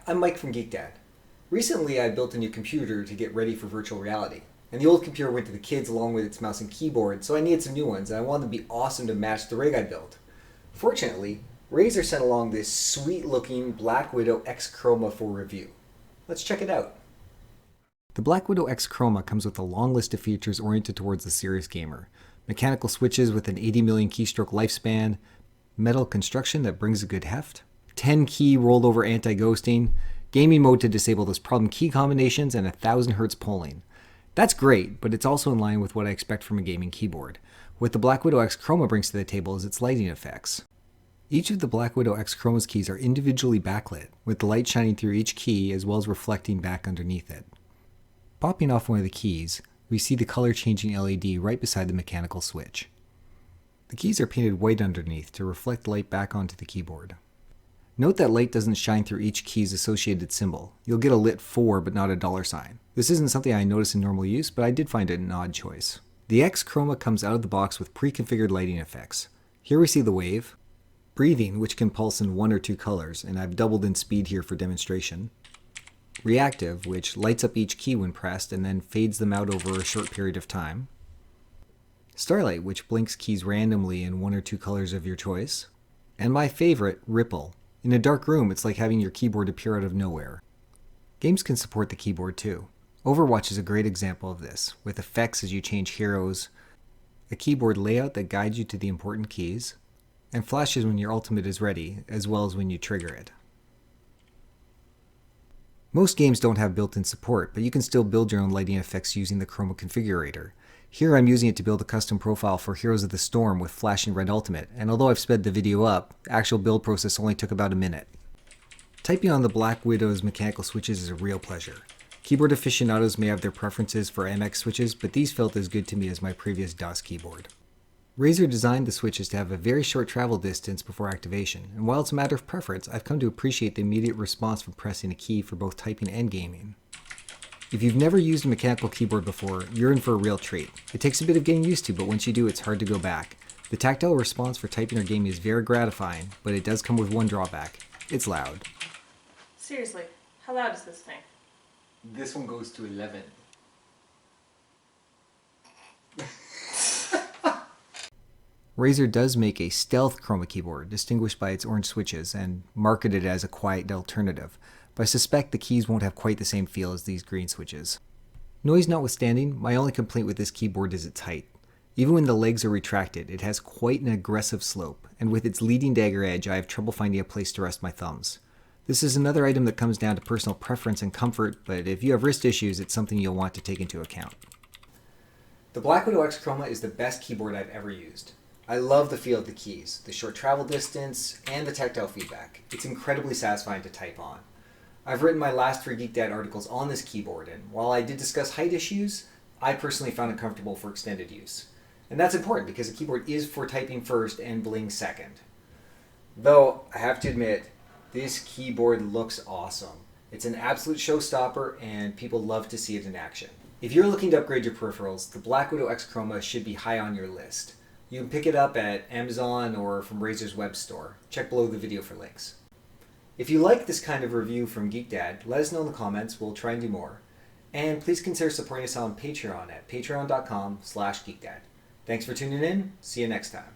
I'm Mike from GeekDad. Recently I built a new computer to get ready for virtual reality. And the old computer went to the kids along with its mouse and keyboard, so I needed some new ones and I wanted them to be awesome to match the rig I built. Fortunately, Razer sent along this sweet looking BlackWidow X Chroma for review. Let's check it out. The BlackWidow X Chroma comes with a long list of features oriented towards the serious gamer. Mechanical switches with an 80 million keystroke lifespan, metal construction that brings a good heft, 10 key rolled over anti-ghosting, gaming mode to disable those problem key combinations, and 1000 Hz polling. That's great, but it's also in line with what I expect from a gaming keyboard. What the BlackWidow X Chroma brings to the table is its lighting effects. Each of the BlackWidow X Chroma's keys are individually backlit, with the light shining through each key as well as reflecting back underneath it. Popping off one of the keys, we see the color changing LED right beside the mechanical switch. The keys are painted white underneath to reflect light back onto the keyboard. Note that light doesn't shine through each key's associated symbol. You'll get a lit 4 but not a $sign. This isn't something I notice in normal use, but I did find it an odd choice. The X Chroma comes out of the box with pre-configured lighting effects. Here we see the wave, breathing, which can pulse in 1 or 2 colors, and I've doubled in speed here for demonstration. Reactive, which lights up each key when pressed and then fades them out over a short period of time. Starlight, which blinks keys randomly in 1 or 2 colors of your choice. And my favorite, Ripple. In a dark room, it's like having your keyboard appear out of nowhere. Games can support the keyboard too. Overwatch is a great example of this, with effects as you change heroes, a keyboard layout that guides you to the important keys, and flashes when your ultimate is ready, as well as when you trigger it. Most games don't have built-in support, but you can still build your own lighting effects using the Chroma configurator. Here I'm using it to build a custom profile for Heroes of the Storm with flashing red ultimate, and although I've sped the video up, the actual build process only took about a minute. Typing on the BlackWidow's mechanical switches is a real pleasure. Keyboard aficionados may have their preferences for MX switches, but these felt as good to me as my previous DOS keyboard. Razer designed the switches to have a very short travel distance before activation, and while it's a matter of preference, I've come to appreciate the immediate response from pressing a key for both typing and gaming. If you've never used a mechanical keyboard before, you're in for a real treat. It takes a bit of getting used to, but once you do, it's hard to go back. The tactile response for typing or gaming is very gratifying, but it does come with one drawback. It's loud. Seriously, how loud is this thing? This one goes to 11. Razer does make a stealth Chroma keyboard, distinguished by its orange switches, and marketed as a quiet alternative, but I suspect the keys won't have quite the same feel as these green switches. Noise notwithstanding, my only complaint with this keyboard is its height. Even when the legs are retracted, it has quite an aggressive slope, and with its leading dagger edge, I have trouble finding a place to rest my thumbs. This is another item that comes down to personal preference and comfort, but if you have wrist issues, it's something you'll want to take into account. The BlackWidow X Chroma is the best keyboard I've ever used. I love the feel of the keys, the short travel distance, and the tactile feedback. It's incredibly satisfying to type on. I've written my last 3 GeekDad articles on this keyboard, and while I did discuss height issues, I personally found it comfortable for extended use. And that's important because the keyboard is for typing first and bling second. Though, I have to admit, this keyboard looks awesome. It's an absolute showstopper, and people love to see it in action. If you're looking to upgrade your peripherals, the BlackWidow X Chroma should be high on your list. You can pick it up at Amazon or from Razer's web store. Check below the video for links. If you like this kind of review from GeekDad, let us know in the comments. We'll try and do more. And please consider supporting us on Patreon at patreon.com/geekdad. Thanks for tuning in. See you next time.